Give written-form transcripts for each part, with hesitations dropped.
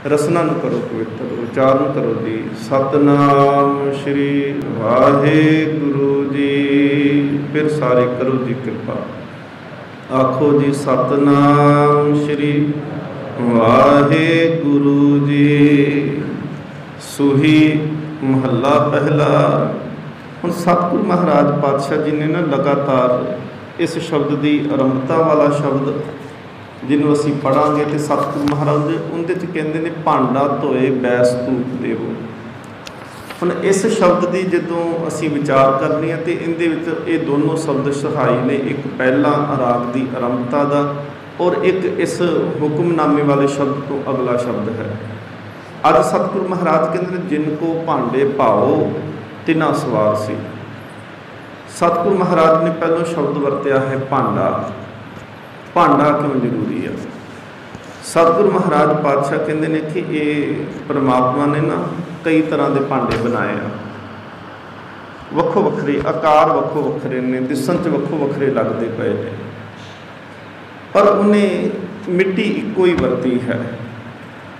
रसना नूं करो पवित्र, उचारण करो जी। सतनाम श्री वाहिगुरु जी। फिर सारे करो जी कृपा, आखो जी सतनाम श्री वाहिगुरु जी। सूही महला पहला। हुण सतगुरु महाराज पातशाह जी ने ना लगातार इस शब्द की आरंभता वाला शब्द जिन्हों असी पढ़ांगे तो सतगुरु महाराज उनके कहते हैं भांडा धोए बैस धूप देवो। हुण इस शब्द की जदों असी विचार करनी है तो इहदे ये दोनों शब्द सहाई ने, एक पहला राग की आरंभता का और एक इस हुक्मनामे वाले शब्द तो अगला शब्द है। अज सतगुरु महाराज कहते हैं जिनको भांडे पाओ तिना सवार सी। सतगुरु महाराज ने पहलों शब्द वरत्या है भांडा। भांडा क्यों जरूरी है? सतगुरु महाराज पातशाह कहते हैं कि ये परमात्मा ने ना कई तरह के भांडे बनाए हैं, वक्खो वक्खरे आकार वक्खो वक्खरे ने, दिसन च वक्खो वक्खरे लगते पे ने, पर उन्हें मिट्टी इको ही वरती है।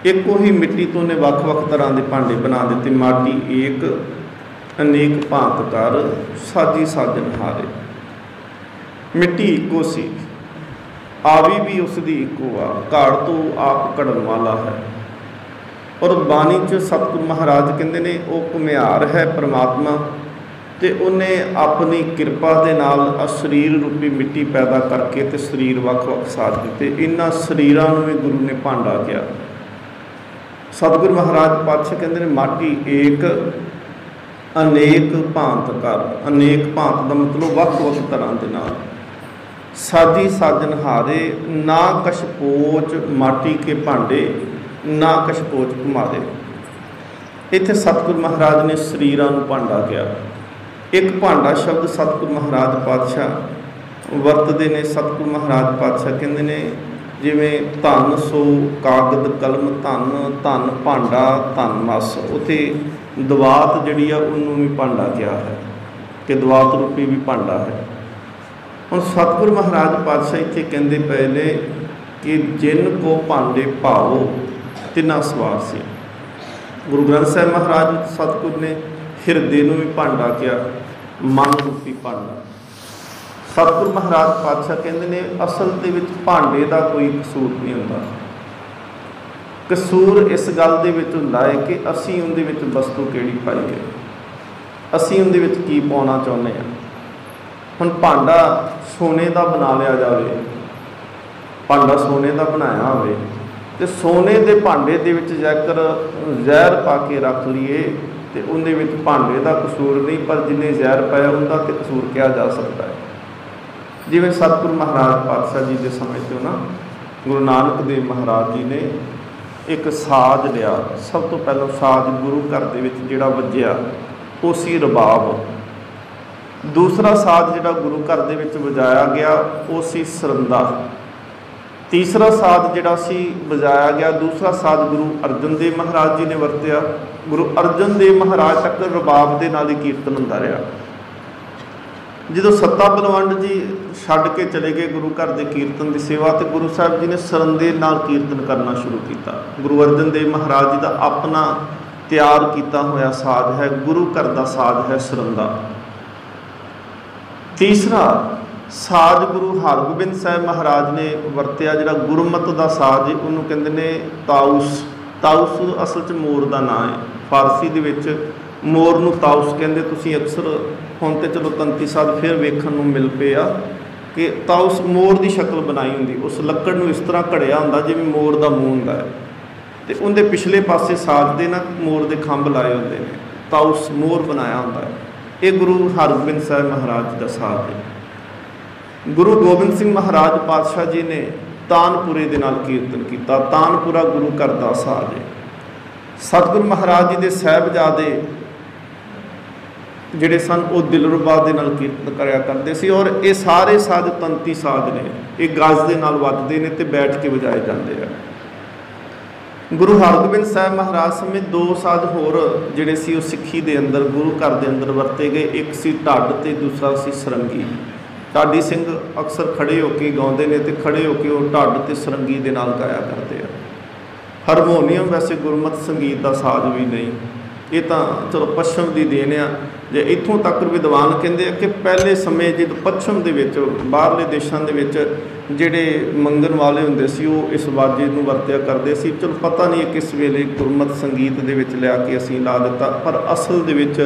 एको ही मिट्टी तो उन्हें वक् वक् तरह के भांडे बना दिते। माटी एक अनेक भांत कर साजी साजन हारे। मिट्टी इको सी, आवी भी उसकी इको आ, घाड़ तो आप घड़न वाला है। और बाणी च सतगुरु महाराज कहते हैं वो घुमियार है परमात्मा, तो उन्हें अपनी किरपा के नाल शरीर रूपी मिट्टी पैदा करके तो शरीर वक् वक् साज दिते। इन्हां शरीरां नूं भी गुरु ने भांडा किया। सतगुरु महाराज पातशाह कहते हैं माटी एक अनेक भांत कर। अनेक भांत का मतलब वक् वक् तरह के नाल साजी साजन हारे। ना कछपोच माटी के भांडे, ना कछपोच घुमारे। इत्थे सतगुरु महाराज ने शरीरां नूं भांडा किया। एक भांडा शब्द सतगुरु महाराज पातशाह वरतते ने। सतगुरु महाराज पातशाह कहते हैं जिवें धन सो कागद कलम धन, धन भांडा धन मस। उत्थे दवात जिहड़ी आ उन्होंने भी भांडा किया है कि दवात रूपी भी भांडा है। हुण सतगुरु महाराज पातशाह इत्थे कहते पे ने कि जिन को भांडे पाओ तिना सवार से। गुरु ग्रंथ साहिब महाराज सतगुरु ने हिरदे नूं भी भांडा किया, मन रूपी भांडा। सतगुरु महाराज पातशाह कहते ने असल दे विच भांडे का कोई कसूर नहीं हुंदा। कसूर इस गल दे विच हुंदा है कि असीं उहदे विच वस्तु किहड़ी पाईए, असीं उहदे विच की पाउणा चाहुंदे हां। हुण भांडा सोने का बना लिया जाए, भांडा सोने का बनाया होवे तो सोने के भांडे दे विच जैकर जहर पा के रख लीए तो उहदे विच भांडे का कसूर नहीं, पर जिन्हें जहर पाया उनका तो कसूर किया जा सकता है। जिवें सतगुरु महाराज पातशाह जी के समय तो ना गुरु नानक देव महाराज जी ने एक साज लिया। सब तो पहले साज गुरु घर दे विच जिहड़ा वज्जिया वो सी रबाब। दूसरा साज जिहड़ा गुरु घर दे विच वजाया गया वो सी सरंदा। तीसरा साज जिहड़ा सी वजाया गया, दूसरा साज गुरु अर्जन देव महाराज जी ने वरतिया। गुरु अर्जन देव महाराज तक रबाब दे नाल ही कीर्तन हुंदा रहा। जो सत्ता बलवंड जी छड्ड के चले गए गुरु घर के कीर्तन की सेवा, तो गुरु साहब जी ने सरंदे नाल कीर्तन करना शुरू किया। गुरु अर्जन देव महाराज जी का अपना तैयार किया होया साज है, गुरु घर का साज है सरंदा। तीसरा साज गुरु हरगोबिंद साहब महाराज ने वरतिया, जिहड़ा गुरमत का साज है उन्होंने कहते हैं ताउस। ताउस असल च मोर का नाम है। फारसी दे विच मोर नूं ताउस कहते। तुसीं अक्सर हुण तो चलो तंती साध फिर वेखण नूं मिल पे आ कि ताउस मोर की शक्ल बनाई हुंदी। उस लक्कड़ नूं इस तरह घड़िया हुंदा जिवें मोर का मूँह हुंदा है, तो उनके पिछले पासे साज दे ना मोर के खंभ लाए हुंदे ने, ताउस मोर बनाया हुंदा है। ये गुरु हरगोबिंद साहब महाराज का साज है। गुरु गोबिंद सिंह महाराज पातशाह जी ने तानपुरे दे नाल कीर्तन किया। तानपुरा गुरु घर का साज है। सतगुरु महाराज जी के साहिबजादे जिहड़े सन वो दिलरुबा दे नाल कीर्तन करया करते सी। और ये सारे साज तंती साज ने, ये गज दे नाल वजदे ने ते बैठ के वजाए जाते हैं। गुरु हरगोबिंद साहब महाराज समेत दो साज होर जिहड़े सी सिੱਖੀ ਦੇ अंदर गुरु घर के अंदर वरते गए। एक सी ढड्ड ते दूसरा सी सरंगी। ढाडी सिंह अक्सर खड़े होकर गाते हैं तो खड़े होकर वो ढड्ड ते सरंगी दे नाल गाया करते हैं। ਹਾਰਮੋਨੀਅਮ ਵੈਸੇ ਗੁਰਮਤਿ ਸੰਗੀਤ ਦਾ ਸਾਜ਼ ਵੀ ਨਹੀਂ, ਇਹ ਤਾਂ ਚਲੋ ਪੱਛਮ ਦੀ ਦੇਣ ਆ। ਜੇ ਇੱਥੋਂ ਤੱਕ ਵਿਦਵਾਨ ਕਹਿੰਦੇ ਆ ਕਿ ਪਹਿਲੇ ਸਮੇਂ ਜਦੋਂ ਪੱਛਮ ਦੇ ਵਿੱਚ ਬਾਹਰਲੇ ਦੇਸ਼ਾਂ ਦੇ ਵਿੱਚ ਜਿਹੜੇ ਮੰਗਣ ਵਾਲੇ ਹੁੰਦੇ ਸੀ ਉਹ ਇਸ ਵਾਜੇ ਨੂੰ ਵਰਤਿਆ ਕਰਦੇ ਸੀ। ਚਲੋ ਪਤਾ ਨਹੀਂ ਕਿਸ ਵੇਲੇ ਗੁਰਮਤਿ ਸੰਗੀਤ ਦੇ ਵਿੱਚ ਲਿਆ ਕੇ ਅਸੀਂ ਲਾ ਦਿੱਤਾ, ਪਰ ਅਸਲ ਦੇ ਵਿੱਚ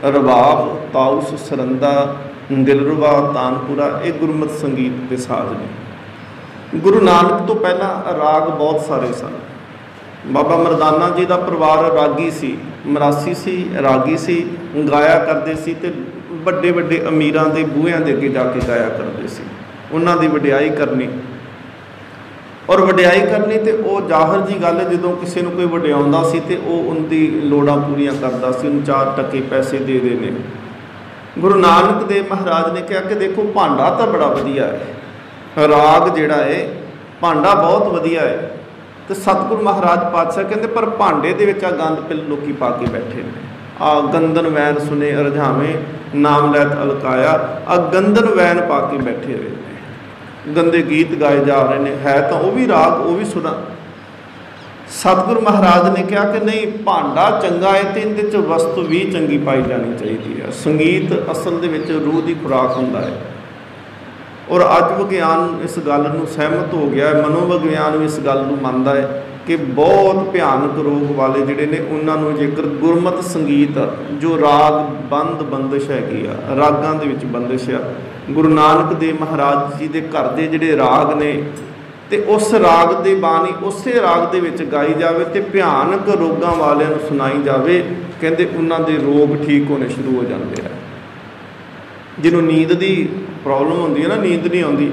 ਰਬਾਬ, ਤਾਊਸ, ਸਰੰਦਾ, ਦਿਲਰਬਾ, ਤਾਨਪੁਰਾ ਇਹ ਗੁਰਮਤਿ ਸੰਗੀਤ ਦੇ ਸਾਜ਼ ਨੇ। ਗੁਰੂ ਨਾਨਕ ਤੋਂ ਪਹਿਲਾਂ ਰਾਗ ਬਹੁਤ ਸਾਰੇ ਸਨ। ਬਾਬਾ ਮਰਦਾਨਾ ਜੀ ਦਾ ਪਰਿਵਾਰ ਰਾਗੀ ਸੀ, ਮਰਾਸੀ ਸੀ, ਰਾਗੀ ਸੀ, ਗਾਇਆ ਕਰਦੇ ਸੀ ਅਤੇ ਵੱਡੇ ਵੱਡੇ ਅਮੀਰਾਂ ਦੇ ਬੂਹਿਆਂ ਦੇ ਅੱਗੇ ਜਾ ਕੇ ਗਾਇਆ ਕਰਦੇ ਸੀ, ਉਹਨਾਂ ਦੀ ਵਡਿਆਈ ਕਰਨੀ। ਔਰ ਵਡਿਆਈ ਕਰਨੀ ਅਤੇ ਉਹ ਜ਼ਾਹਰ ਜੀ ਗੱਲ ਜਦੋਂ ਕਿਸੇ ਨੂੰ ਕੋਈ ਵਡਿਆਉਂਦਾ ਸੀ ਅਤੇ ਉਹ ਉਹਦੀ ਲੋੜਾਂ ਪੂਰੀਆਂ ਕਰਦਾ ਸੀ, ਉਹਨੂੰ 4 ਟਕੇ ਪੈਸੇ ਦੇ ਦੇਣੇ। ਗੁਰੂ ਨਾਨਕ ਦੇਵ ਮਹਾਰਾਜ ਨੇ ਕਿਹਾ ਕਿ ਦੇਖੋ ਭਾਂਡਾ ਤਾਂ ਬੜਾ ਵਧੀਆ ਹੈ, ਰਾਗ ਜਿਹੜਾ ਹੈ ਭਾਂਡਾ ਬਹੁਤ ਵਧੀਆ ਹੈ, ਅਤੇ ਸਤਿਗੁਰੂ ਮਹਾਰਾਜ ਪਾਤਸ਼ਾਹ ਕਹਿੰਦੇ ਪਰ ਭਾਂਡੇ ਦੇ ਵਿੱਚ ਆ ਗੰਦ ਪਿੱਲ ਲੋਕੀ ਪਾ ਕੇ ਬੈਠੇ ਨੇ। ਆ ਗੰਦਨ ਵੈਨ ਸੁਨੇ ਰਝਾਵੇਂ ਨਾਮ ਲੈਤ ਅਲਕਾਇਆ, ਆ ਗੰਦਨ ਵੈਨ ਪਾ ਕੇ ਬੈਠੇ ਹੋਏ ਨੇ, ਗੰਦੇ ਗੀਤ ਗਾਏ ਜਾ ਰਹੇ ਨੇ। ਹੈ ਤਾਂ ਉਹ ਵੀ ਰਾਗ, ਉਹ ਵੀ ਸੁਣਾ। ਸਤਿਗੁਰੂ ਮਹਾਰਾਜ ਨੇ ਕਿਹਾ ਕਿ ਨਹੀਂ, ਭਾਂਡਾ ਚੰਗਾ ਹੈ ਅਤੇ ਇਹਦੇ 'ਚ ਵਸਤੂ ਵੀ ਚੰਗੀ ਪਾਈ ਜਾਣੀ ਚਾਹੀਦੀ ਹੈ। ਸੰਗੀਤ ਅਸਲ ਦੇ ਵਿੱਚ ਰੂਹ ਦੀ ਖੁਰਾਕ ਹੁੰਦਾ ਹੈ। ਔਰ ਅੱਜ ਵਿਗਿਆਨ ਇਸ ਗੱਲ ਨੂੰ ਸਹਿਮਤ ਹੋ ਗਿਆ ਹੈ, ਮਨੋਵਿਗਿਆਨ ਵੀ ਇਸ ਗੱਲ ਨੂੰ ਮੰਨਦਾ ਹੈ ਕਿ ਬਹੁਤ ਭਿਆਨਕ ਰੋਗ ਵਾਲੇ ਜਿਹੜੇ ਨੇ ਉਹਨਾਂ ਨੂੰ ਜੇਕਰ ਗੁਰਮਤਿ ਸੰਗੀਤ ਜੋ ਰਾਗ ਬੰਦਿਸ਼ ਹੈਗੀ ਆ, ਰਾਗਾਂ ਦੇ ਵਿੱਚ ਬੰਦਿਸ਼ ਆ, ਗੁਰੂ ਨਾਨਕ ਦੇਵ ਮਹਾਰਾਜ ਜੀ ਦੇ ਘਰ ਦੇ ਜਿਹੜੇ ਰਾਗ ਨੇ ਅਤੇ ਉਸ ਰਾਗ ਦੀ ਬਾਣੀ ਉਸੇ ਰਾਗ ਦੇ ਵਿੱਚ ਗਾਈ ਜਾਵੇ ਅਤੇ ਭਿਆਨਕ ਰੋਗਾਂ ਵਾਲਿਆਂ ਨੂੰ ਸੁਣਾਈ ਜਾਵੇ, ਕਹਿੰਦੇ ਉਹਨਾਂ ਦੇ ਰੋਗ ਠੀਕ ਹੋਣੇ ਸ਼ੁਰੂ ਹੋ ਜਾਂਦੇ ਆ। ਜਿਹਨੂੰ ਨੀਂਦ ਦੀ ਪ੍ਰੋਬਲਮ ਹੁੰਦੀ ਹੈ ਨਾ, ਨੀਂਦ ਨਹੀਂ ਆਉਂਦੀ,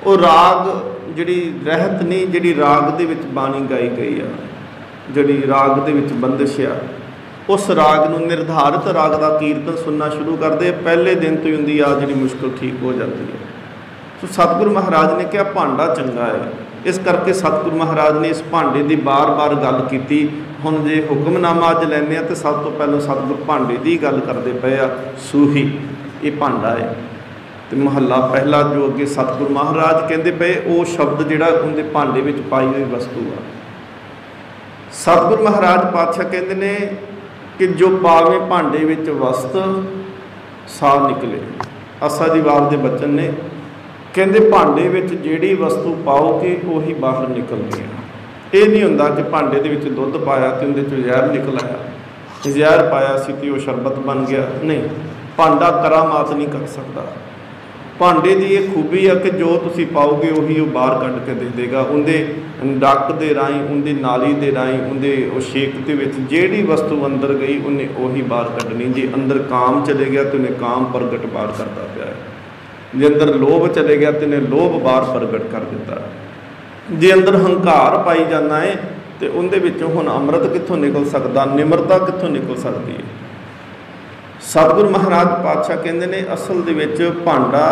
ਉਹ ਰਾਗ ਜਿਹੜੀ ਰਹਿਤ ਨਹੀਂ, ਜਿਹੜੀ ਰਾਗ ਦੇ ਵਿੱਚ ਬਾਣੀ ਗਾਈ ਗਈ ਆ, ਜਿਹੜੀ ਰਾਗ ਦੇ ਵਿੱਚ ਬੰਦਿਸ਼ ਆ, ਉਸ ਰਾਗ ਨੂੰ ਨਿਰਧਾਰਿਤ ਰਾਗ ਦਾ ਕੀਰਤਨ ਸੁਣਨਾ ਸ਼ੁਰੂ ਕਰਦੇ, ਪਹਿਲੇ ਦਿਨ ਤੋਂ ਹੀ ਹੁੰਦੀ ਆ ਜਿਹੜੀ ਮੁਸ਼ਕਿਲ ਠੀਕ ਹੋ ਜਾਂਦੀ ਹੈ। ਸੋ ਸਤਿਗੁਰੂ ਮਹਾਰਾਜ ਨੇ ਕਿਹਾ ਭਾਂਡਾ ਚੰਗਾ ਹੈ, ਇਸ ਕਰਕੇ ਸਤਿਗੁਰੂ ਮਹਾਰਾਜ ਨੇ ਇਸ ਭਾਂਡੇ ਦੀ ਬਾਰ-ਬਾਰ ਗੱਲ ਕੀਤੀ। ਹੁਣ ਜੇ ਹੁਕਮਨਾਮਾ ਅੱਜ ਲੈਂਦੇ ਹਾਂ ਤਾਂ ਸਭ ਤੋਂ ਪਹਿਲਾਂ ਸਤਿਗੁਰੂ ਭਾਂਡੇ ਦੀ ਗੱਲ ਕਰਦੇ ਪਏ ਆ। ਸੂਹੀ ਇਹ ਭਾਂਡਾ ਹੈ, ਅਤੇ ਮਹੱਲਾ ਪਹਿਲਾ ਜੋ ਅੱਗੇ ਸਤਿਗੁਰੂ ਮਹਾਰਾਜ ਕਹਿੰਦੇ ਪਏ ਉਹ ਸ਼ਬਦ ਜਿਹੜਾ ਉਹਦੇ ਭਾਂਡੇ ਵਿੱਚ ਪਾਈ ਹੋਈ ਵਸਤੂ ਆ। ਸਤਿਗੁਰੂ ਮਹਾਰਾਜ ਪਾਤਸ਼ਾਹ ਕਹਿੰਦੇ ਨੇ ਕਿ ਜੋ ਪਾਵੇ ਭਾਂਡੇ ਵਿੱਚ ਵਸਤ ਸਾ ਨਿਕਲੇ। ਆਸਾ ਦੀ ਵਾਰ ਦੇ ਬਚਨ ਨੇ, ਕਹਿੰਦੇ ਭਾਂਡੇ ਵਿੱਚ ਜਿਹੜੀ ਵਸਤੂ ਪਾਓਗੇ ਉਹੀ ਬਾਹਰ ਨਿਕਲਦੀ ਹੈ। ਇਹ ਨਹੀਂ ਹੁੰਦਾ ਕਿ ਭਾਂਡੇ ਦੇ ਵਿੱਚ ਦੁੱਧ ਪਾਇਆ ਅਤੇ ਉਹਦੇ 'ਚੋਂ ਜ਼ਹਿਰ ਨਿਕਲ ਆਇਆ, ਜ਼ਹਿਰ ਪਾਇਆ ਸੀ ਅਤੇ ਉਹ ਸ਼ਰਬਤ ਬਣ ਗਿਆ। ਨਹੀਂ, ਭਾਂਡਾ ਕਰਾਮਾਤ ਨਹੀਂ ਕਰ ਸਕਦਾ। ਭਾਂਡੇ ਦੀ ਇਹ ਖੂਬੀ ਆ ਕਿ ਜੋ ਤੁਸੀਂ ਪਾਓਗੇ ਉਹੀ ਉਹ ਬਾਹਰ ਕੱਢ ਕੇ ਦੇ ਦੇਗਾ। ਉਹਦੇ ਡੱਕ ਦੇ ਰਾਹੀਂ, ਉਹਦੀ ਨਾਲੀ ਦੇ ਰਾਹੀਂ, ਉਹਦੇ ਉਹ ਛੇਕ ਦੇ ਵਿੱਚ ਜਿਹੜੀ ਵਸਤੂ ਅੰਦਰ ਗਈ ਉਹਨੇ ਉਹੀ ਬਾਹਰ ਕੱਢਣੀ। ਜੇ ਅੰਦਰ ਕਾਮ ਚਲੇ ਗਿਆ ਤਾਂ ਉਹਨੇ ਕਾਮ ਪ੍ਰਗਟ ਬਾਹਰ ਕਰਦਾ ਪਿਆ ਹੈ। ਜੇ ਅੰਦਰ ਲੋਭ ਚਲੇ ਗਿਆ ਤਾਂ ਉਹਨੇ ਲੋਭ ਬਾਹਰ ਪ੍ਰਗਟ ਕਰ ਦਿੱਤਾ। ਜੇ ਅੰਦਰ ਹੰਕਾਰ ਪਾਈ ਜਾਂਦਾ ਹੈ ਅਤੇ ਉਹਦੇ ਵਿੱਚੋਂ ਹੁਣ ਅੰਮ੍ਰਿਤ ਕਿੱਥੋਂ ਨਿਕਲ ਸਕਦਾ, ਨਿਮਰਤਾ ਕਿੱਥੋਂ ਨਿਕਲ ਸਕਦੀ ਹੈ। ਸਤਿਗੁਰੂ ਮਹਾਰਾਜ ਪਾਤਸ਼ਾਹ ਕਹਿੰਦੇ ਨੇ ਅਸਲ ਦੇ ਵਿੱਚ ਭਾਂਡਾ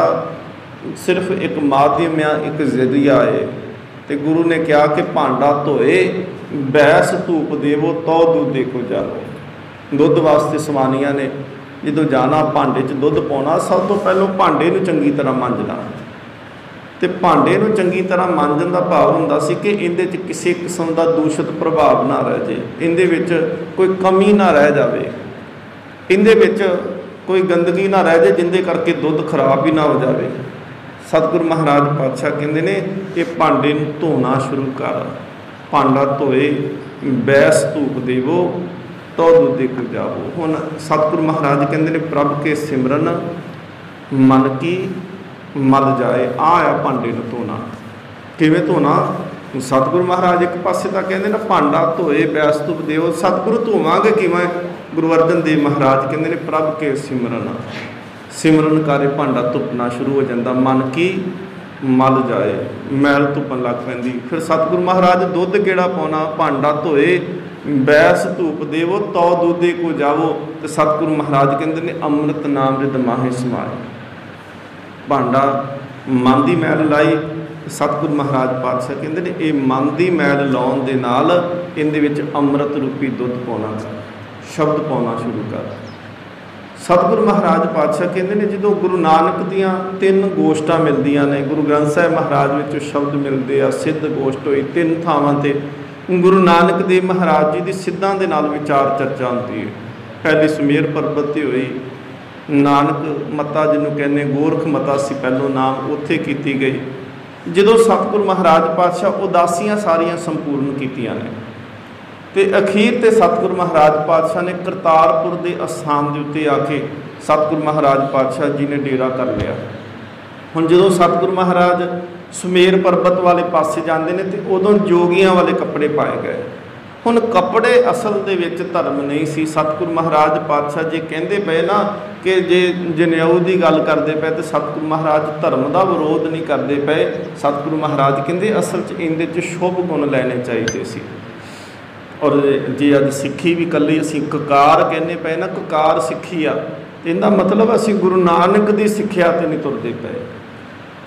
ਸਿਰਫ ਇੱਕ ਮਾਧਿਅਮ ਆ, ਇੱਕ ਜ਼ਰੀਆ ਹੈ। ਅਤੇ ਗੁਰੂ ਨੇ ਕਿਹਾ ਕਿ ਭਾਂਡਾ ਧੋਏ ਬੈਸ ਧੂਪ ਦੇਵੋ ਤੋ ਦੁੱਧੇ ਕੋ ਜਾਵੋ। ਦੁੱਧ ਵਾਸਤੇ ਸਵਾਨੀਆਂ ਨੇ ਜਦੋਂ ਜਾਣਾ ਭਾਂਡੇ 'ਚ ਦੁੱਧ ਪਾਉਣਾ, ਸਭ ਤੋਂ ਪਹਿਲਾਂ ਭਾਂਡੇ ਨੂੰ ਚੰਗੀ ਤਰ੍ਹਾਂ ਮਾਂਜਣਾ। ਅਤੇ ਭਾਂਡੇ ਨੂੰ ਚੰਗੀ ਤਰ੍ਹਾਂ ਮਾਂਜਣ ਦਾ ਭਾਵ ਹੁੰਦਾ ਸੀ ਕਿ ਇਹਦੇ 'ਚ ਕਿਸੇ ਕਿਸਮ ਦਾ ਦੂਸ਼ਿਤ ਪ੍ਰਭਾਵ ਨਾ ਰਹਿ ਜਾਵੇ, ਇਹਦੇ ਵਿੱਚ ਕੋਈ ਕਮੀ ਨਾ ਰਹਿ ਜਾਵੇ, ਇਹਦੇ ਵਿੱਚ ਕੋਈ ਗੰਦਗੀ ਨਾ ਰਹਿ ਜਾਵੇ ਜਿਹਦੇ ਕਰਕੇ ਦੁੱਧ ਖਰਾਬ ਵੀ ਨਾ ਹੋ ਜਾਵੇ। ਸਤਿਗੁਰੂ ਮਹਾਰਾਜ ਪਾਤਸ਼ਾਹ ਕਹਿੰਦੇ ਨੇ ਕਿ ਭਾਂਡੇ ਨੂੰ ਧੋਣਾ ਸ਼ੁਰੂ ਕਰ। ਭਾਂਡਾ ਧੋਏ ਬੈਸ ਧੂਪ ਦੇਵੋ ਤੋ ਦੁੱਧੇ ਕੋ ਜਾਵੋ। ਹੁਣ ਸਤਿਗੁਰੂ ਮਹਾਰਾਜ ਕਹਿੰਦੇ ਨੇ ਪ੍ਰਭ ਕੇ ਸਿਮਰਨ ਮਨ ਕੀ ਮਲ ਜਾਏ। ਆ ਭਾਂਡੇ ਨੂੰ ਧੋਣਾ। ਕਿਵੇਂ ਧੋਣਾ? ਸਤਿਗੁਰੂ ਮਹਾਰਾਜ ਇੱਕ ਪਾਸੇ ਤਾਂ ਕਹਿੰਦੇ ਨਾ ਭਾਂਡਾ ਧੋਏ ਬੈਸ ਧੂਪ ਦੇਵੋ। ਸਤਿਗੁਰੂ ਧੋਵਾਂਗੇ ਕਿਵੇਂ? ਗੁਰੂ ਅਰਜਨ ਦੇਵ ਮਹਾਰਾਜ ਕਹਿੰਦੇ ਨੇ ਪ੍ਰਭ ਕੇ ਸਿਮਰਨ, ਸਿਮਰਨ ਕਰੇ ਭਾਂਡਾ ਧੁੱਪਣਾ ਸ਼ੁਰੂ ਹੋ ਜਾਂਦਾ। ਮਨ ਕੀ ਮਲ ਜਾਏ, ਮੈਲ ਧੁੱਪਣ ਲੱਗ ਪੈਂਦੀ। ਫਿਰ ਸਤਿਗੁਰੂ ਮਹਾਰਾਜ ਦੁੱਧ ਕਿਹੜਾ ਪਾਉਣਾ? ਭਾਂਡਾ ਧੋਏ ਬੈਸ ਧੂਪ ਦੇਵੋ ਤੋ ਦੁੱਧੇ ਕੋ ਜਾਵੋ। ਅਤੇ ਸਤਿਗੁਰੂ ਮਹਾਰਾਜ ਕਹਿੰਦੇ ਨੇ ਅੰਮ੍ਰਿਤ ਨਾਮ ਰਿਦ ਮਾਹੇ ਸਮਾਏ। ਭਾਂਡਾ ਮਨ ਦੀ ਮੈਲ ਲਾਈ। ਸਤਿਗੁਰੂ ਮਹਾਰਾਜ ਪਾਤਸ਼ਾਹ ਕਹਿੰਦੇ ਨੇ ਇਹ ਮਨ ਦੀ ਮੈਲ ਲਾਉਣ ਦੇ ਨਾਲ ਇਹਦੇ ਵਿੱਚ ਅੰਮ੍ਰਿਤ ਰੂਪੀ ਦੁੱਧ ਪਾਉਣਾ ਕਰ, ਸ਼ਬਦ ਪਾਉਣਾ ਸ਼ੁਰੂ ਕਰ। ਸਤਿਗੁਰੂ ਮਹਾਰਾਜ ਪਾਤਸ਼ਾਹ ਕਹਿੰਦੇ ਨੇ ਜਦੋਂ ਗੁਰੂ ਨਾਨਕ ਦੀਆਂ 3 ਗੋਸ਼ਟਾਂ ਮਿਲਦੀਆਂ ਨੇ, ਗੁਰੂ ਗ੍ਰੰਥ ਸਾਹਿਬ ਮਹਾਰਾਜ ਵਿੱਚ ਸ਼ਬਦ ਮਿਲਦੇ ਆ, ਸਿੱਧ ਗੋਸ਼ਟ ਹੋਈ 3 ਥਾਵਾਂ 'ਤੇ गुरु नानक देव महाराज जी की सिद्धां दे नाल विचार चर्चा होती है। पहले सुमेर पर्बत ते हुई, नानक मता जिन्हों कहने गोरख मता सी पहलों नाम उत्थे कीती गई। जदों सतगुरु महाराज पातशाह उदासियां सारियां संपूर्ण कीतियां ने ते अखीर ते सतगुरु महाराज पातशाह ने करतारपुर के अस्थान के उत्ते आके सतगुरु महाराज पातशाह जी ने डेरा कर लिया। हुण जदों सतगुरु महाराज सुमेर पर्बत वाले पासे जाते हैं तो उदों जोगियां वाले कपड़े पाए गए। हुण कपड़े असल दे विच धर्म नहीं सी। सतगुरु महाराज पातशाह जी कहते पे ना कि जे जनेऊ की गल करते पे तो सतगुरु महाराज धर्म का विरोध नहीं करते पे। सतगुरु महाराज कहते असल इहदे च शुभ गुण लैने चाहिए सी। और जे अज सिੱਖੀ भी कल्ली असीं ककार कहने पे ना, ककार सिੱਖੀ आ, इहदा मतलब असीं गुरु नानक की सिੱਖਿਆ ते नहीं तुरदे पे।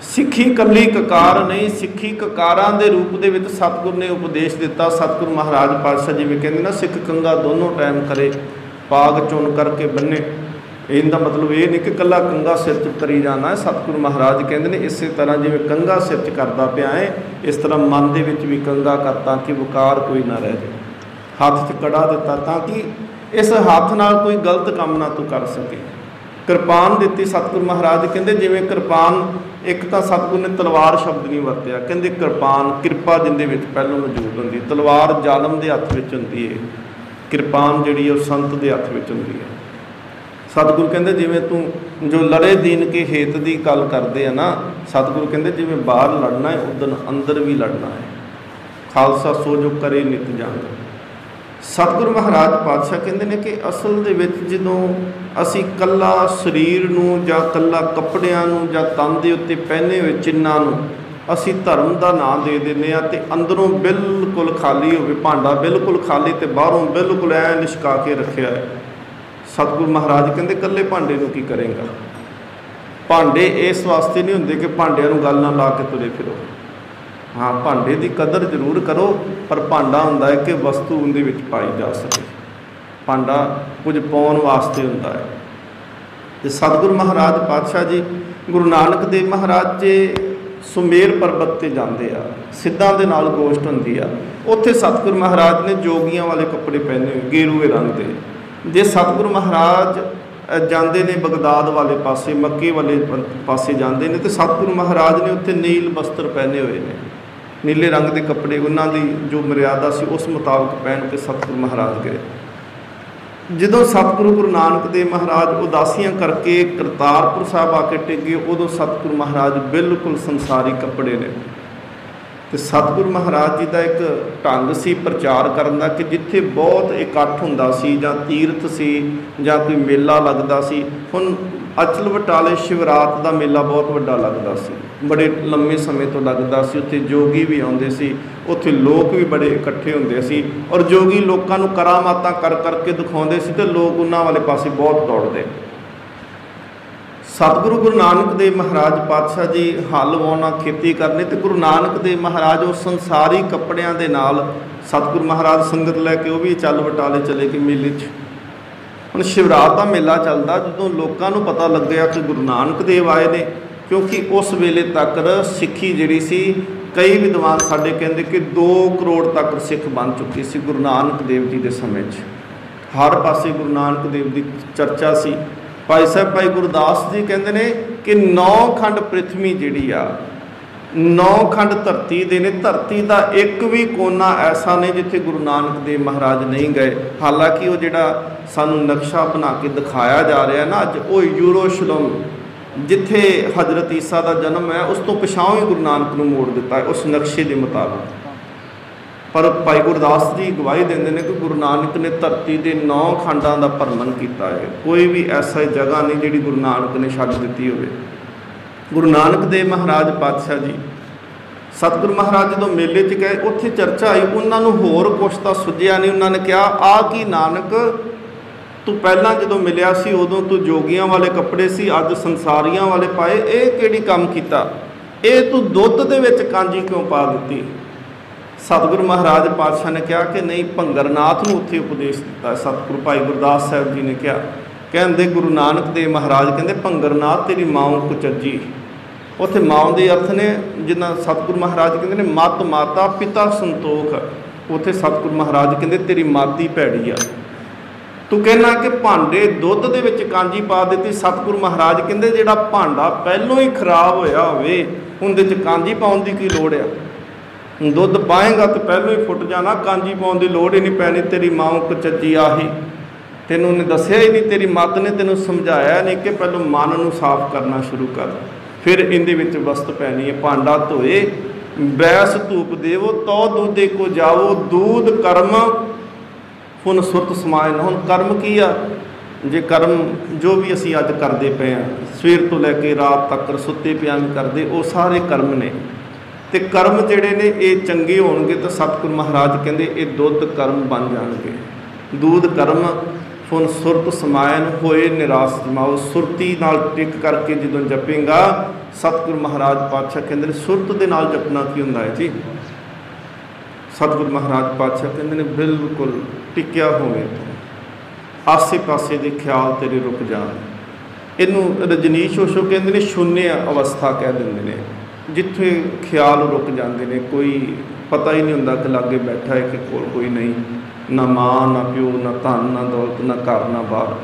सिੱਖੀ कल्ली ककार नहीं, सिੱਖੀ ककारां दे रूप दे विच सतगुरु ने उपदेश दिता। सतगुरु महाराज पातशाह जिवें कहंदे ना, सिੱਖ कंगा दोनों टाइम करे, पाग चुन करके बन्ने। इहदा मतलब ये नहीं कि कल्ला कंगा सिर च करी जाना है। सतगुरु महाराज कहते हैं इस तरह जिवें कंगा सिर च करता पिया है, इस तरह मन दे विच भी कंगा करता कि वकार कोई ना रह जाए। हाथ च कड़ा दिता ताकि इस हाथ नाल कोई गलत काम ना तू कर सके। किरपान दी सतगुरु महाराज कहते जिवें किरपान, एक तो सतगुरु ने तलवार शब्द नहीं वरत्या, कहते किरपान किरपा जिंदे विच पहलों मौजूद होंदी। तलवार जालम के हत्थ विच होंदी है, किरपान जिहड़ी है संत के हत्थ विच होंदी है। सतगुरु कहते जिवें तू जो लड़े दीन के हेत की गल करते हैं ना, सतगुरु कहते जिवें बाहर लड़ना है उदन अंदर भी लड़ना है। खालसा सो जो करे नित जंग। सतगुरु महाराज पातशाह कहते हैं कि असल दे विच जदों असीं कल्ला शरीर नूं जां कल्ला कपड़ियां नूं जां तन दे उत्ते पहने हुए चिन्हां नूं असीं धर्म का नाम दे दिंदे आ ते अंदरों बिल्कुल खाली होवे, भांडा बिल्कुल खाली ते बाहरों बिल्कुल ऐ लिशका के रखिया है। सतगुरु महाराज कहते कल्ले भांडे नूं की करेंगा। भांडे इस वास्ते नहीं हुंदे कि भांडिਆਂ नूं गल ना ला के तुरे फिरो। हाँ, भांडे की कदर जरूर करो, पर भांडा हुंदा है कि वस्तु उहदे विच पाई जा सके। भांडा कुछ पाउण वास्ते हुंदा है। ते सतगुरु महाराज पातशाह जी गुरु नानक देव महाराज जी सुमेर पर्बत ते जांदे आ, सिद्धां दे नाल गोश्त हुंदी आ। उत्थे सतगुरु महाराज ने जोगियां वाले कपड़े पहने हुए गेरुए रंग दे। जे सतगुरु महाराज जाते ने बगदाद वाले पासे, मक्के वाले पासे जाते हैं तो सतगुरु महाराज ने उत्थे नील वस्त्र पहने हुए ने, नीले रंग के कपड़े। उन्होंने जो मर्यादा सी उस मुताबिक पहन के सतगुरु महाराज गए। जदों सतगुरु गुरु नानक देव महाराज उदासियां करके करतारपुर साहब आके टिके, उदों सतगुरु महाराज बिल्कुल संसारी कपड़े ने। तो सतगुरु महाराज जी का एक ढंग सी प्रचार करन दा कि जिथे बहुत इकट्ठ हुंदा सी जां तीर्थ सी जां कोई मेला लगदा सी। हुण अचल बटाले शिवरात का मेला बहुत वड्डा लगदा सी, बड़े लंबे समय तो लगदा सी। उत्थे जोगी भी आउंदे सी, उत्थे लोग भी बड़े इकट्ठे हुंदे सी और जोगी लोकां नूं करामातां कर करके दिखाउंदे सी ते लोग उन्हां वाले पासे बहुत दौड़दे। सतगुरु गुरु नानक देव महाराज पातशाह जी हल वाउणा खेती करनी तो गुरु नानक देव महाराज वो संसारी कपड़ियां दे नाल सतगुरु महाराज संगत लैके वो भी चल बटाले चले गए मेले च। हुण शिवरात का मेला चलदा, जदों लोकां नूं पता लग्गिया कि गुरु नानक देव आए ने, क्योंकि उस वेले तक सिੱਖੀ जिहड़ी सी कई विद्वान साडे कहंदे कि 2 करोड़ तक सिੱਖ बन चुके सी गुरु नानक देव जी के समय च। हर पासे गुरु नानक देव की चर्चा सी। भाई साहब भाई गुरदास जी कहते हैं कि 9 खंड पृथ्वी जिहड़ी आ, 9 खंड धरती दे ने, धरती का एक भी कोना ऐसा नहीं जिथे गुरु नानक देव महाराज नहीं गए। हालांकि वो जिहड़ा सानू नक्शा बना के दिखाया जा रहा है ना अज, वो यूरोशलम जिथे हजरत ईसा का जन्म है उस तो पिछाओं ही गुरु नानक नूं मोड़ दिता है उस नक्शे के मुताबिक। पर भाई गुरदास जी गवाही देंदे ने कि गुरु नानक ने धरती के 9 खंडां का भ्रमण किया है। कोई भी ऐसा जगह नहीं जिहड़ी गुरु नानक ने छड्ड दित्ती होवे। गुरु नानक देव महाराज पातशाह जी सतगुरु महाराज जो मेले च गए उत्थे चर्चा आई, उन्होंने होर कुछ तो सुझिया नहीं। उन्होंने कहा आ कि नानक तू पहला जो मिलिया सी उदों तू जोगियां वाले कपड़े सी, अज संसारियां वाले पाए, ये किहड़ी काम कीता? ये तू दुध दे विच कांजी क्यों पा दित्ती? सतगुरु महाराज पातशाह ने कहा कि नहीं, भंगरनाथ नूं उत्थे उपदेश दिता। सतगुरु भाई गुरदास साहब जी ने कहा, कहते गुरु नानक देव महाराज कहते भंगरनाथ तेरी माओ कुचज्जी। उत्थे माओ के अर्थ ने जिन्ना सतगुरु महाराज कहते हैं मत माता पिता संतोख। ਉੱਥੇ ਸਤਿਗੁਰੂ ਮਹਾਰਾਜ ਕਹਿੰਦੇ ਤੇਰੀ ਮਾਤੀ ਭੈੜੀ ਆ। ਤੂੰ ਕਹਿਣਾ ਕਿ ਭਾਂਡੇ ਦੁੱਧ ਦੇ ਵਿੱਚ ਕਾਂਜੀ ਪਾ ਦਿੱਤੀ। ਸਤਿਗੁਰੂ ਮਹਾਰਾਜ ਕਹਿੰਦੇ ਜਿਹੜਾ ਭਾਂਡਾ ਪਹਿਲੋਂ ਹੀ ਖਰਾਬ ਹੋਇਆ ਹੋਵੇ ਉਹਦੇ 'ਚ ਕਾਂਜੀ ਪਾਉਣ ਦੀ ਕੀ ਲੋੜ ਆ? ਦੁੱਧ ਪਾਏਗਾ ਤਾਂ ਪਹਿਲੋਂ ਹੀ ਫੁੱਟ ਜਾਣਾ, ਕਾਂਜੀ ਪਾਉਣ ਦੀ ਲੋੜ ਹੀ ਨਹੀਂ ਪੈਣੀ। ਤੇਰੀ ਮਾਂ ਕੁਚੱਜੀ ਆਹੀ, ਤੈਨੂੰ ਉਹਨੇ ਦੱਸਿਆ ਹੀ ਨਹੀਂ, ਤੇਰੀ ਮੱਤ ਨੇ ਤੈਨੂੰ ਸਮਝਾਇਆ ਨਹੀਂ ਕਿ ਪਹਿਲੋਂ ਮਨ ਨੂੰ ਸਾਫ਼ ਕਰਨਾ ਸ਼ੁਰੂ ਕਰ, ਫਿਰ ਇਹਦੇ ਵਿੱਚ ਵਸਤ ਪੈਣੀ ਹੈ। ਭਾਂਡਾ ਧੋਏ ਬੈਸ ਧੂਪ ਦੇਵੋ ਤੋ ਦੂਧੇ ਕੋ ਜਾਵੋ, ਦੂਧ ਕਰਮ ਹੁਣ ਸੁਰਤ ਸਮਾਇਨ। ਹੁਣ ਕਰਮ ਕੀ ਆ? ਜੇ ਕਰਮ ਜੋ ਵੀ ਅਸੀਂ ਅੱਜ ਕਰਦੇ ਪਏ ਹਾਂ, ਸਵੇਰ ਤੋਂ ਲੈ ਕੇ ਰਾਤ ਤੱਕ ਸੁੱਤੇ ਪਿਆਂ ਵੀ ਕਰਦੇ, ਉਹ ਸਾਰੇ ਕਰਮ ਨੇ। ਤੇ ਕਰਮ ਜਿਹੜੇ ਨੇ ਇਹ ਚੰਗੇ ਹੋਣਗੇ ਤਾਂ ਸਤਿਗੁਰੂ ਮਹਾਰਾਜ ਕਹਿੰਦੇ ਇਹ ਦੁੱਧ ਕਰਮ ਬਣ ਜਾਣਗੇ। ਦੂਧ ਕਰਮ ਫੁਨ ਸੁਰਤ ਸਮਾਇਨ ਹੋਏ ਨਿਰਾਸ ਜਮਾਓ। ਸੁਰਤੀ ਨਾਲ ਟਿਕ ਕਰਕੇ ਜਦੋਂ ਜਪੇਗਾ, ਸਤਿਗੁਰੂ ਮਹਾਰਾਜ ਪਾਤਸ਼ਾਹ ਕਹਿੰਦੇ ਨੇ ਸੁਰਤ ਦੇ ਨਾਲ ਜਪਣਾ ਕੀ ਹੁੰਦਾ ਹੈ ਜੀ? ਸਤਿਗੁਰੂ ਮਹਾਰਾਜ ਪਾਤਸ਼ਾਹ ਕਹਿੰਦੇ ਨੇ ਬਿਲਕੁਲ ਟਿਕਿਆ ਹੋਵੇ, ਆਸੇ ਪਾਸੇ ਦੇ ਖਿਆਲ ਤੇਰੇ ਰੁਕ ਜਾਣ। ਇਹਨੂੰ ਰਜਨੀਸ਼ ਓਸ਼ੋ ਕਹਿੰਦੇ ਨੇ ਸ਼ੂਨਯ ਅਵਸਥਾ ਕਹਿ ਦਿੰਦੇ ਨੇ, ਜਿੱਥੇ ਖਿਆਲ ਰੁਕ ਜਾਂਦੇ ਨੇ, ਕੋਈ ਪਤਾ ਹੀ ਨਹੀਂ ਹੁੰਦਾ ਕਿ ਲਾਗੇ ਬੈਠਾ ਹੈ ਕਿ ਕੋਲ ਕੋਈ ਨਹੀਂ, ਨਾ ਮਾਂ ਨਾ ਪਿਓ ਨਾ ਧਨ ਨਾ ਦੌਲਤ ਨਾ ਘਰ ਨਾ ਬਾਹਰ,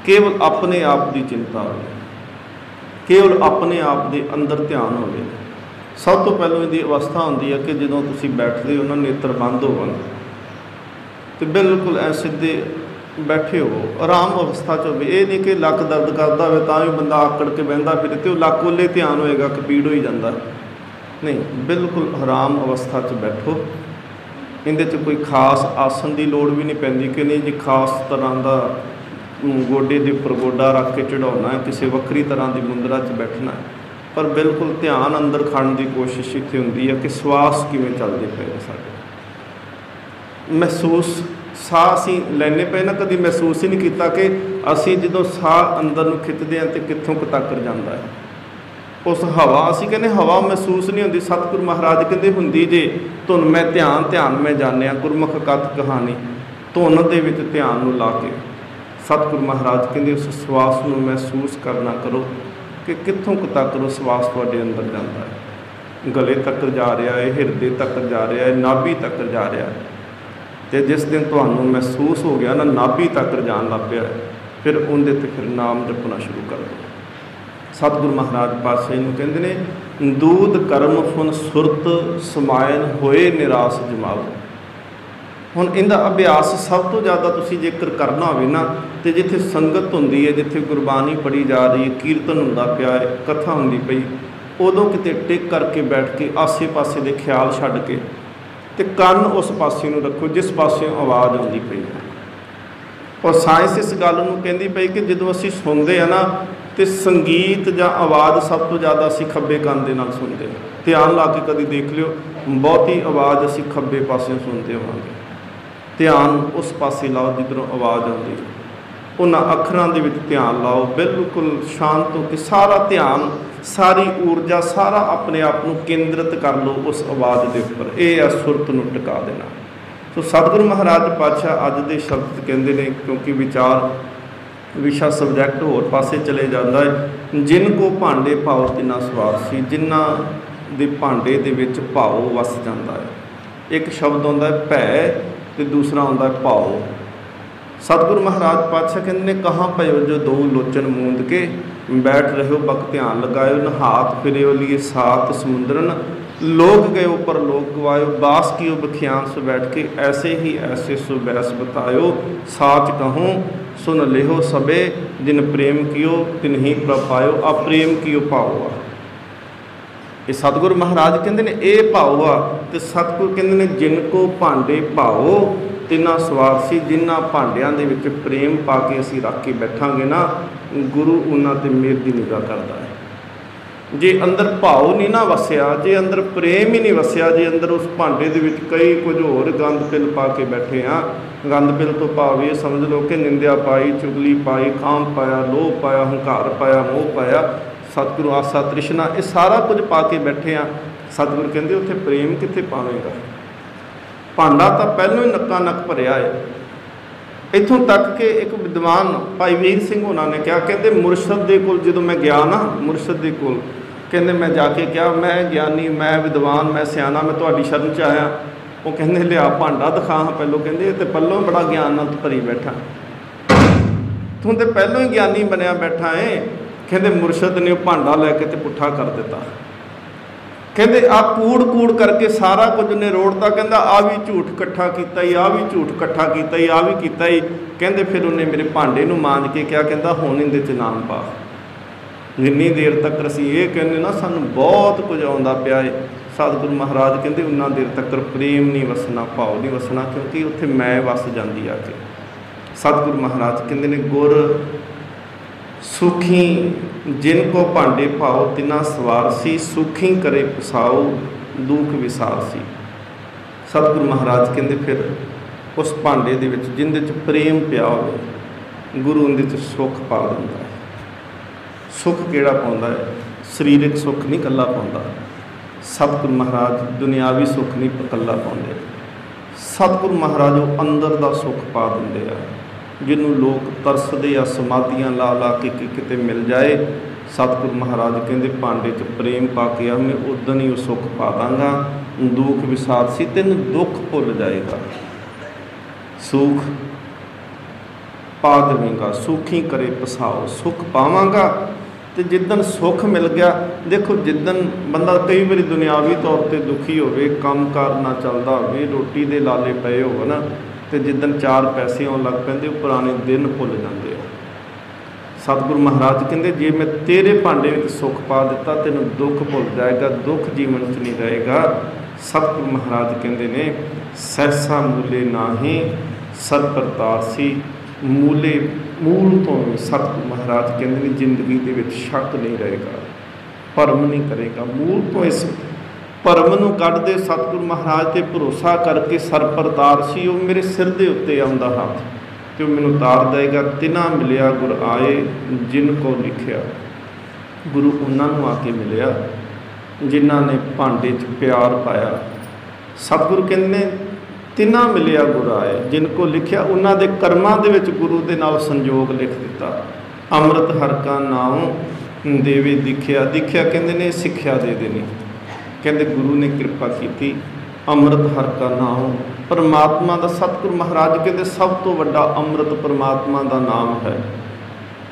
ਕੇਵਲ ਆਪਣੇ ਆਪ ਦੀ ਚਿੰਤਾ ਹੋਵੇ, ਕੇਵਲ ਆਪਣੇ ਆਪ ਦੇ ਅੰਦਰ ਧਿਆਨ ਹੋਵੇ। ਸਭ ਤੋਂ ਪਹਿਲਾਂ ਇਹਦੀ ਅਵਸਥਾ ਹੁੰਦੀ ਹੈ ਕਿ ਜਦੋਂ ਤੁਸੀਂ ਬੈਠਦੇ ਹੋ ਨਾ ਨੇਤਰ ਬੰਦ ਹੋਣ ਅਤੇ ਬਿਲਕੁਲ ਐ ਸਿੱਧੇ ਬੈਠੇ ਹੋ, ਆਰਾਮ ਅਵਸਥਾ 'ਚ ਹੋਵੇ। ਇਹ ਨਹੀਂ ਕਿ ਲੱਕ ਦਰਦ ਕਰਦਾ ਹੋਵੇ ਤਾਂ ਵੀ ਬੰਦਾ ਆਕੜ ਕੇ ਬਹਿੰਦਾ ਫਿਰੇ ਅਤੇ ਉਹ ਲੱਕ ਉੱਲੇ ਧਿਆਨ ਹੋਏਗਾ ਕਿ ਪੀੜ ਹੋਈ ਜਾਂਦਾ, ਨਹੀਂ, ਬਿਲਕੁਲ ਆਰਾਮ ਅਵਸਥਾ 'ਚ ਬੈਠੋ। ਇਹਦੇ 'ਚ ਕੋਈ ਖਾਸ ਆਸਣ ਦੀ ਲੋੜ ਵੀ ਨਹੀਂ ਪੈਂਦੀ ਕਿ ਨਹੀਂ ਜੀ ਖਾਸ ਤਰ੍ਹਾਂ ਦਾ ਗੋਡੇ ਦੇ ਉੱਪਰ ਗੋਡਾ ਰੱਖ ਕੇ ਚੜਾਉਣਾ ਹੈ, ਕਿਸੇ ਵੱਖਰੀ ਤਰ੍ਹਾਂ ਦੀ ਮੁੰਦਰਾ 'ਚ ਬੈਠਣਾ ਹੈ, ਪਰ ਬਿਲਕੁਲ ਧਿਆਨ ਅੰਦਰ ਖੜਨ ਦੀ ਕੋਸ਼ਿਸ਼ ਇੱਥੇ ਹੁੰਦੀ ਹੈ ਕਿ ਸਵਾਸ ਕਿਵੇਂ ਚੱਲਦੇ ਪਏ ਨੇ ਸਾਡੇ। ਮਹਿਸੂਸ ਸਾਹ ਅਸੀਂ ਲੈਣੇ ਪਏ ਨਾ, ਕਦੀ ਮਹਿਸੂਸ ਹੀ ਨਹੀਂ ਕੀਤਾ ਕਿ ਅਸੀਂ ਜਦੋਂ ਸਾਹ ਅੰਦਰ ਨੂੰ ਖਿੱਚਦੇ ਹਾਂ ਤਾਂ ਕਿੱਥੋਂ ਕੁ ਤੱਕ ਜਾਂਦਾ ਹੈ। ਉਸ ਹਵਾ ਅਸੀਂ ਕਹਿੰਦੇ ਹਵਾ ਮਹਿਸੂਸ ਨਹੀਂ ਹੁੰਦੀ, ਸਤਿਗੁਰੂ ਮਹਾਰਾਜ ਕਹਿੰਦੇ ਹੁੰਦੀ ਜੇ ਧੁਨ ਮੈਂ ਧਿਆਨ ਮੈਂ ਜਾਣਿਆ ਗੁਰਮੁਖ ਕਥ ਕਹਾਣੀ। ਧੁਨ ਦੇ ਵਿੱਚ ਧਿਆਨ ਨੂੰ ਲਾ ਕੇ ਸਤਿਗੁਰੂ ਮਹਾਰਾਜ ਕਹਿੰਦੇ ਉਸ ਸਵਾਸ ਨੂੰ ਮਹਿਸੂਸ ਕਰਨਾ ਕਰੋ ਕਿ ਕਿੱਥੋਂ ਕੁ ਤੱਕ ਉਹ ਸਵਾਸ ਤੁਹਾਡੇ ਅੰਦਰ ਜਾਂਦਾ ਹੈ, ਗਲੇ ਤੱਕ ਜਾ ਰਿਹਾ ਹੈ, ਹਿਰਦੇ ਤੱਕ ਜਾ ਰਿਹਾ ਹੈ, ਨਾਭੀ ਤੱਕ ਜਾ ਰਿਹਾ ਹੈ। ਅਤੇ ਜਿਸ ਦਿਨ ਤੁਹਾਨੂੰ ਮਹਿਸੂਸ ਹੋ ਗਿਆ ਨਾ ਨਾਭੀ ਤੱਕ ਜਾਣ ਲੱਗ ਪਿਆ, ਫਿਰ ਉਹਦੇ 'ਤੇ ਫਿਰ ਨਾਮ ਜਪਣਾ ਸ਼ੁਰੂ ਕਰ ਦਿਓ। ਸਤਿਗੁਰੂ ਮਹਾਰਾਜ ਪਾਤਸ਼ਾਹ ਨੂੰ ਕਹਿੰਦੇ ਨੇ ਦੂਧ ਕਰਮ ਫੁਨ ਸੁਰਤ ਸਮਾਇਨ ਹੋਏ ਨਿਰਾਸ ਜਮਾਓ। ਹੁਣ ਇਹਦਾ ਅਭਿਆਸ ਸਭ ਤੋਂ ਜ਼ਿਆਦਾ ਤੁਸੀਂ ਜੇਕਰ ਕਰਨਾ ਹੋਵੇ ਨਾ, ਅਤੇ ਜਿੱਥੇ ਸੰਗਤ ਹੁੰਦੀ ਹੈ, ਜਿੱਥੇ ਗੁਰਬਾਣੀ ਪੜ੍ਹੀ ਜਾ ਰਹੀ ਹੈ, ਕੀਰਤਨ ਹੁੰਦਾ ਪਿਆ ਹੈ, ਕਥਾ ਹੁੰਦੀ ਪਈ, ਉਦੋਂ ਕਿਤੇ ਟਿਕ ਕਰਕੇ ਬੈਠ ਕੇ ਆਸੇ ਪਾਸੇ ਦੇ ਖਿਆਲ ਛੱਡ ਕੇ ਅਤੇ ਕੰਨ ਉਸ ਪਾਸੇ ਨੂੰ ਰੱਖੋ ਜਿਸ ਪਾਸਿਓਂ ਆਵਾਜ਼ ਆਉਂਦੀ ਪਈ ਹੈ। ਔਰ ਸਾਇੰਸ ਇਸ ਗੱਲ ਨੂੰ ਕਹਿੰਦੀ ਪਈ ਕਿ ਜਦੋਂ ਅਸੀਂ ਸੁਣਦੇ ਹਾਂ ਨਾ ਅਤੇ ਸੰਗੀਤ ਜਾਂ ਆਵਾਜ਼ ਸਭ ਤੋਂ ਜ਼ਿਆਦਾ ਅਸੀਂ ਖੱਬੇ ਕੰਨ ਦੇ ਨਾਲ ਸੁਣਦੇ ਹਾਂ। ਧਿਆਨ ਲਾ ਕੇ ਕਦੀ ਦੇਖ ਲਿਓ, ਬਹੁਤੀ ਆਵਾਜ਼ ਅਸੀਂ ਖੱਬੇ ਪਾਸਿਓਂ ਸੁਣਦੇ ਹੋਵਾਂਗੇ। ਧਿਆਨ ਉਸ ਪਾਸੇ ਲਾਓ ਜਿੱਧਰੋਂ ਆਵਾਜ਼ ਆਉਂਦੀ, ਉਹਨਾਂ ਅੱਖਰਾਂ ਦੇ ਵਿੱਚ ਧਿਆਨ ਲਾਓ, ਬਿਲਕੁਲ ਸ਼ਾਂਤ ਹੋ ਕੇ ਸਾਰਾ ਧਿਆਨ, ਸਾਰੀ ਊਰਜਾ, ਸਾਰਾ ਆਪਣੇ ਆਪ ਨੂੰ ਕੇਂਦਰਿਤ ਕਰ ਲਓ ਉਸ ਆਵਾਜ਼ ਦੇ ਉੱਪਰ। ਇਹ ਆ ਸੁਰਤ ਨੂੰ ਟਿਕਾ ਦੇਣਾ। ਸੋ ਸਤਿਗੁਰੂ ਮਹਾਰਾਜ ਪਾਤਸ਼ਾਹ ਅੱਜ ਦੇ ਸ਼ਬਦ ਕਹਿੰਦੇ ਨੇ, ਕਿਉਂਕਿ ਵਿਚਾਰ ਵਿਸ਼ਾ ਸਬਜੈਕਟ ਹੋਰ ਪਾਸੇ ਚਲੇ ਜਾਂਦਾ ਹੈ, ਜਿਨ ਕੋ ਭਾਂਡੇ ਭਾਉ ਤਿਨਾ ਸਵਾਰ ਸੀ, ਜਿਨ੍ਹਾਂ ਦੇ ਭਾਂਡੇ ਦੇ ਵਿੱਚ ਭਾਉ ਵਸ ਜਾਂਦਾ ਹੈ। ਇੱਕ ਸ਼ਬਦ ਆਉਂਦਾ ਭੈ ਅਤੇ ਦੂਸਰਾ ਆਉਂਦਾ ਭਾਉ। ਸਤਿਗੁਰੂ ਮਹਾਰਾਜ ਪਾਤਸ਼ਾਹ ਕਹਿੰਦੇ ਨੇ ਕਹਾਂ ਭਇਓ ਜੋ ਦੋ ਲੋਚਨ ਮੂੰਦ ਕੇ ਬੈਠ ਰਹਿਓ ਬਕ ਧਿਆਨ ਲਗਾਇਓ, ਨਹਾਤ ਫਿਰਿਓ ਲੀਏ ਸਾਤ ਸਮੁੰਦਰਨ, ਲੋਕ ਗਇਓ ਪਰ ਲੋਕ ਗਵਾਇਓ, ਬਾਸ ਕੀਓ ਬਖਿਆਨ ਸੋ ਬੈਠ ਕੇ, ਐਸੇ ਹੀ ਐਸੇ ਸੋ ਬੈਸ ਬਤਾਇਓ, ਸਾਚ ਕਹੂੰ ਸੁਨ ਲਿਹੋ ਸਭੇ, ਜਿਨ ਪ੍ਰੇਮ ਕੀਓ ਤਿਨ ਹੀ ਪ੍ਰਭ ਪਾਇਓ, ਅਪ੍ਰੇਮ ਕੀਓ ਭਾਉ ਆ। ਇਹ ਸਤਿਗੁਰੂ ਮਹਾਰਾਜ ਕਹਿੰਦੇ ਨੇ ਇਹ ਭਾਉ ਆ। ਅਤੇ ਸਤਿਗੁਰੂ ਕਹਿੰਦੇ ਨੇ ਜਿਨ ਕੋ ਭਾਂਡੇ ਭਾਉ ਤਿੰਨਾ ਸਵਾਰ ਸੀ, ਜਿਨ੍ਹਾਂ ਭਾਂਡਿਆਂ ਦੇ ਵਿੱਚ ਪ੍ਰੇਮ ਪਾ ਕੇ ਅਸੀਂ ਰੱਖ ਕੇ ਬੈਠਾਂਗੇ ਨਾ, ਗੁਰੂ ਉਹਨਾਂ 'ਤੇ ਮਿਹਰ ਦੀ ਨਿਗਾਹ ਕਰਦਾ ਹੈ। ਜੇ ਅੰਦਰ ਭਾਵ ਨਹੀਂ ਨਾ ਵਸਿਆ, ਜੇ ਅੰਦਰ ਪ੍ਰੇਮ ਹੀ ਨਹੀਂ ਵਸਿਆ, ਜੇ ਅੰਦਰ ਉਸ ਭਾਂਡੇ ਦੇ ਵਿੱਚ ਕਈ ਕੁਝ ਹੋਰ ਗੰਦ ਪਿਲ ਪਾ ਕੇ ਬੈਠੇ ਹਾਂ, ਗੰਦ ਪਿਲ ਤੋਂ ਭਾਵ ਇਹ ਸਮਝ ਲਓ ਕਿ ਨਿੰਦਿਆ ਪਾਈ, ਚੁਗਲੀ ਪਾਈ, ਕਾਮ ਪਾਇਆ, ਲੋਭ ਪਾਇਆ, ਹੰਕਾਰ ਪਾਇਆ, ਮੋਹ ਪਾਇਆ, ਸਤਿਗੁਰੂ ਆਸਾ ਤ੍ਰਿਸ਼ਨਾ, ਇਹ ਸਾਰਾ ਕੁਝ ਪਾ ਕੇ ਬੈਠੇ ਹਾਂ। ਸਤਿਗੁਰੂ ਕਹਿੰਦੇ ਉੱਥੇ ਪ੍ਰੇਮ ਕਿੱਥੇ ਪਾਵੇਂਗਾ? ਭਾਂਡਾ ਤਾਂ ਪਹਿਲੋਂ ਹੀ ਨੱਕਾ ਨੱਕ ਭਰਿਆ ਹੈ। ਇੱਥੋਂ ਤੱਕ ਕਿ ਇੱਕ ਵਿਦਵਾਨ ਭਾਈ ਵੀਰ ਸਿੰਘ ਉਹਨਾਂ ਨੇ ਕਿਹਾ, ਕਹਿੰਦੇ ਮੁਰਸ਼ਦ ਦੇ ਕੋਲ ਜਦੋਂ ਮੈਂ ਗਿਆ ਨਾ, ਮੁਰਸ਼ਦ ਦੇ ਕੋਲ ਕਹਿੰਦੇ ਮੈਂ ਜਾ ਕੇ ਕਿਹਾ, ਮੈਂ ਗਿਆਨੀ, ਮੈਂ ਵਿਦਵਾਨ, ਮੈਂ ਸਿਆਣਾ, ਮੈਂ ਤੁਹਾਡੀ ਸ਼ਰਨ 'ਚ ਆਇਆ, वो कहते लिया भांडा दिखा हाँ पहलों, कहते ये तो पहलों बड़ा ज्ञान नाल भरी बैठा, तू तो पहलों ही ज्ञानी बनया बैठा है। कहते मुरशद ने भांडा लैके तो पुट्ठा कर दिता, कहते आ कूड़ कूड़ करके सारा कुछ ने रोड़ता, कहता आ भी झूठ इकट्ठा किया ही, आ भी झूठ इकट्ठा किया ही, आ भी किया ही। कहते फिर उन्हें मेरे भांडे नूं मांज के क्या, कहता हुण इहदे च नाम पा। जिन्नी देर तक असीं ये कहने ना सानूं बहुत कुछ आउंदा पिया है, सतगुरु महाराज कहते उन्ना देर तक प्रेम नहीं वसना, भाव नहीं वसना, क्योंकि उत्थे मैं वस जाती आके। सतगुरु महाराज कहते ने गुर सुखी जिनको भांडे भाओ तिना सवार सी, सुखी करे पसाओ दुख विसार सी। सतगुरु महाराज कहते फिर उस भांडे दे विच जिंदे च प्रेम पिया होवे, गुरु उहदे च सुख पा दिंदा है। सुख किहड़ा पाउंदा है? सरीरक सुख नहीं कल्ला पाउंदा। सतगुरु महाराज दुनियावी सुख नहीं कल्ला पाउंदे। सतगुरु महाराज वो अंदर दा सुख पा दिंदे आ, जिन्हों लोग तरसदे आ समाधियां ला ला के किते मिल जाए। सतगुरु महाराज कहते भांडे च प्रेम पा के मैं उदन ही सुख पा दाँगा, दुख विसार सी तेन दुख भुल जाएगा, सुख पा देवेगा, सुखी करे पसाओ, सुख पावांगा। तो जिदन सुख मिल गया, देखो जिदन बंदा कई बार दुनियावी तौर पर दुखी होवे, काम कार ना चलता होवे, रोटी दे लाले पे हो ना, तो जिदन चार पैसे आउण लग पैंदे पुराने दिन भुल जाते हैं। सतगुरु महाराज कहते जे मैं तेरे भांडे में सुख पा दिता तेन दुख भुल जाएगा, दुख जीवन च नहीं रहेगा। सतगुरु महाराज कहते ने सहसा मूले नाहीं सर प्रतार सी, मूले मूल तो सतगुरु महाराज कहते हैं जिंदगी के विच शक नहीं रहेगा, भरम नहीं करेगा। मूल तो इस भरम नूं कढ दे। सतगुरु महाराज ते भरोसा करके सर परतार सी, वो मेरे सिर दे उत्ते आउंदा हथ ते मैनूं तार देगा। तिना मिलिया गुर आए जिन को लिखिया, गुरु उन्हां नूं आके मिलिया जिन्हां ने भांडे च प्यार पाया। सतगुरु कहंदे ने तिना मिलिया गुर आए जिनको लिखिया, उन्हां दे कर्मां दे विच गुरु दे नाल संजोग लिख दिता। अमृत हर का नाम देवे दिखिया, दिखिया कहंदे ने सिक्ख्या दे देनी, कहंदे गुरु ने कृपा की। अमृत हर का नाम परमात्मा का, सतगुरु महाराज कहते सब तो वड्डा अमृत परमात्मा का नाम है।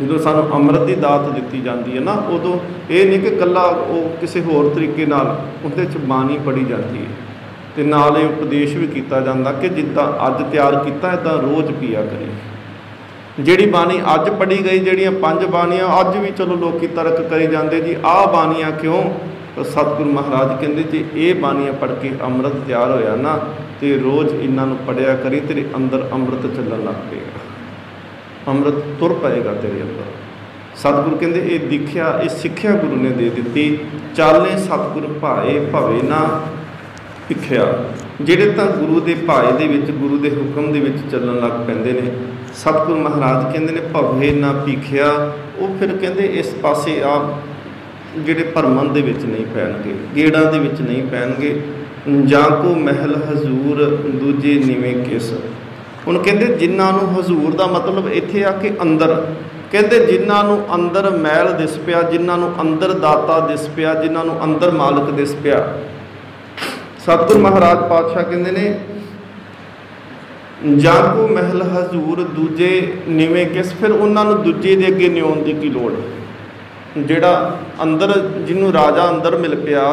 जो सानू अमृत की दात दी जाती है ना, उदों ये नहीं कि कला वो किसी होर तरीके नाल उहदे च बाणी पढ़ी जाती है, तो नाल उपदेश भी किया जाता कि जिद्दां अज तैयार किया इदां रोज़ पिया करी। जिहड़ी बाणी अज पढ़ी गई, जिहड़ियां 5 बाणियां अज भी चलो लोग तर्क करी जाते जी आह बाणियां क्यों, तो सतगुरु महाराज कहते जे ये बाणियां पढ़ के अमृत तैयार होया ना, तो रोज़ इन्हां नूं पढ़िया करी, तेरे अंदर अमृत चलण लग पेगा, अमृत तुर पाएगा तेरे अंदर। सतगुरु कहते ये दिखिया ये सिक्ख्या गुरु ने दे दी। चाले सतगुरु भाए भवे ना भिखिया, ਜਿਹੜੇ ਤਾਂ ਗੁਰੂ ਦੇ ਭਾਏ ਦੇ ਵਿੱਚ ਗੁਰੂ ਦੇ ਹੁਕਮ ਦੇ ਵਿੱਚ ਚੱਲਣ ਲੱਗ ਪੈਂਦੇ ਨੇ। ਸਤਿਗੁਰੂ ਮਹਾਰਾਜ ਕਹਿੰਦੇ ਨੇ ਭਵੇ ਨਾ ਭੀਖਿਆ, ਉਹ ਫਿਰ ਕਹਿੰਦੇ ਇਸ ਪਾਸੇ ਆ ਜਿਹੜੇ ਭਰਮਣ ਦੇ ਵਿੱਚ ਨਹੀਂ ਪੈਣਗੇ, ਗੇੜਾਂ ਦੇ ਵਿੱਚ ਨਹੀਂ ਪੈਣਗੇ। ਜਾਂ ਕੋ ਮਹਿਲ ਹਜ਼ੂਰ ਦੂਜੇ ਨੀਵੇਂ ਕਿਸ, ਹੁਣ ਕਹਿੰਦੇ ਜਿਨ੍ਹਾਂ ਨੂੰ ਹਜ਼ੂਰ ਦਾ ਮਤਲਬ ਇੱਥੇ ਆ ਕਿ ਅੰਦਰ, ਕਹਿੰਦੇ ਜਿਨ੍ਹਾਂ ਨੂੰ ਅੰਦਰ ਮਹਿਲ ਦਿਸ ਪਿਆ, ਜਿਨ੍ਹਾਂ ਨੂੰ ਅੰਦਰ ਦਾਤਾ ਦਿਸ ਪਿਆ, ਜਿਨ੍ਹਾਂ ਨੂੰ ਅੰਦਰ ਮਾਲਕ ਦਿਸ ਪਿਆ। सतगुरु महाराज पातशाह कहते ने ਜਾਂ ਕੋ महल हजूर दूजे नीवें किस, फिर उन्होंने दूजे के अगे न्याउण की की लोड़। जिहड़ा अंदर जिन्हों राजा अंदर मिल पिया,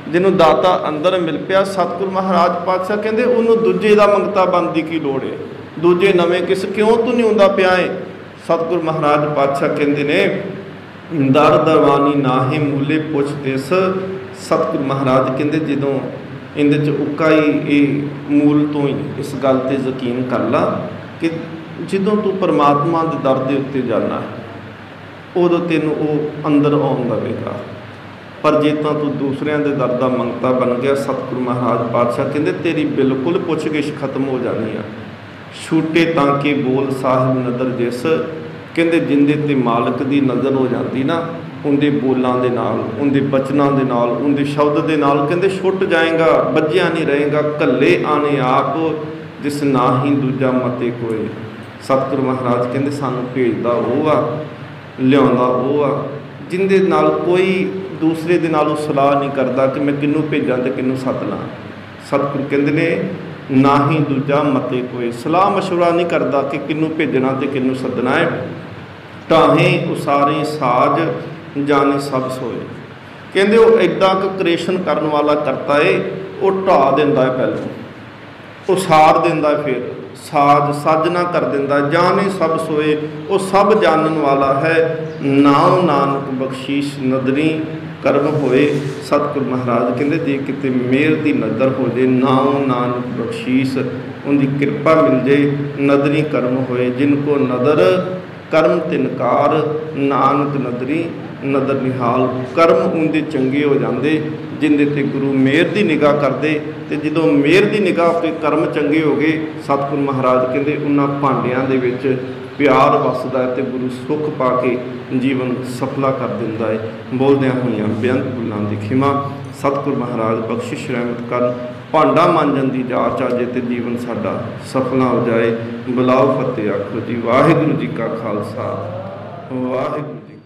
जिन्हों दाता अंदर मिल पिया, सतगुरु महाराज पातशाह कहते उन्होंने दूजे का मंगता बनने की लोड़ है। दूजे नवें किस क्यों तू नहीं आउंदा पिया है। सतगुरु महाराज पातशाह कहते ने दर दरवानी नाहे मूले पुछ दिस। सतगुरु महाराज कहते जदों इहदे च उक्का ही ये मूल तो ही इस गल ते यकीन कर ला कि जदों तू परमात्मा के दर के उत्ते जाना है उदों तैनूं वो अंदर आउण लवेगा। पर जे तां तू दूसरिਆਂ ਦੇ दर का मंगता बन गया, सतगुरु महाराज पातशाह कहते तेरी बिल्कुल पुछ-गिछ खत्म हो जानी है। छूटे तां के बोल साहिब नदर जिस, कहते जिंदे ते मालक की नज़र हो जाती ना, उनके बोलों के नाल, उनके बचनों के नाल, उनके शब्द के नाल कहते छुट जाएगा, बज्जिया नहीं रहेगा। कल्ले आने आप जिस ना ही दूजा मते कोई। सतगुरु महाराज कहते सानू भेजदा वो आ, लियाउंदा वो आ, जिंदे नाल कोई दूसरे दे नाल सलाह नहीं करता कि मैं किनू भेजा तो किनू सद ला। सतगुरु कहते ने ना ही दूजा मते कोई। सलाह मशवरा नहीं करता कि किनू भेजना तो किनू सदना है। टाहे उसारे साज जाने सब सोए। कहते वो एडा क्रिएशन करने वाला करता है, वो ढा देंदा है, पहलों उसार देंदा है, फिर साज साजना कर देंदा। जाने सब सोए, वो सब जानन वाला है। नाम नानक बख्शीश नदरी कर्म होए। सतगुरु महाराज कहते जे किते मेहर की नज़र हो जाए, नाम नानक बख्शीश उनकी कृपा मिल जाए, नदरी कर्म होए। जिनको नदर कर्म तिनकार, नानक नदरी नदर निहाल। कर्म उनके चंगे हो जाते जिंदे ते गुरु मेहर की निगाह करते। तो जो मेहर की निगाह पर कर्म चंगे हो गए, सतगुरु महाराज कहते उन्होंने भांडियां दे विच प्यार वसदा है, तो गुरु सुख पा के जीवन सफला कर दिंदा है। बोलदियां होइयां बेअंत भुलां दी खिमा। सतगुरु महाराज बख्शिश रहमत कर, भांडा मांजन की जाच आ जाए तो जीवन साडा सफला हो जाए। बुलाओ फतेह आखो जी। वाहिगुरू जी का खालसा, वाहिगुरू जी।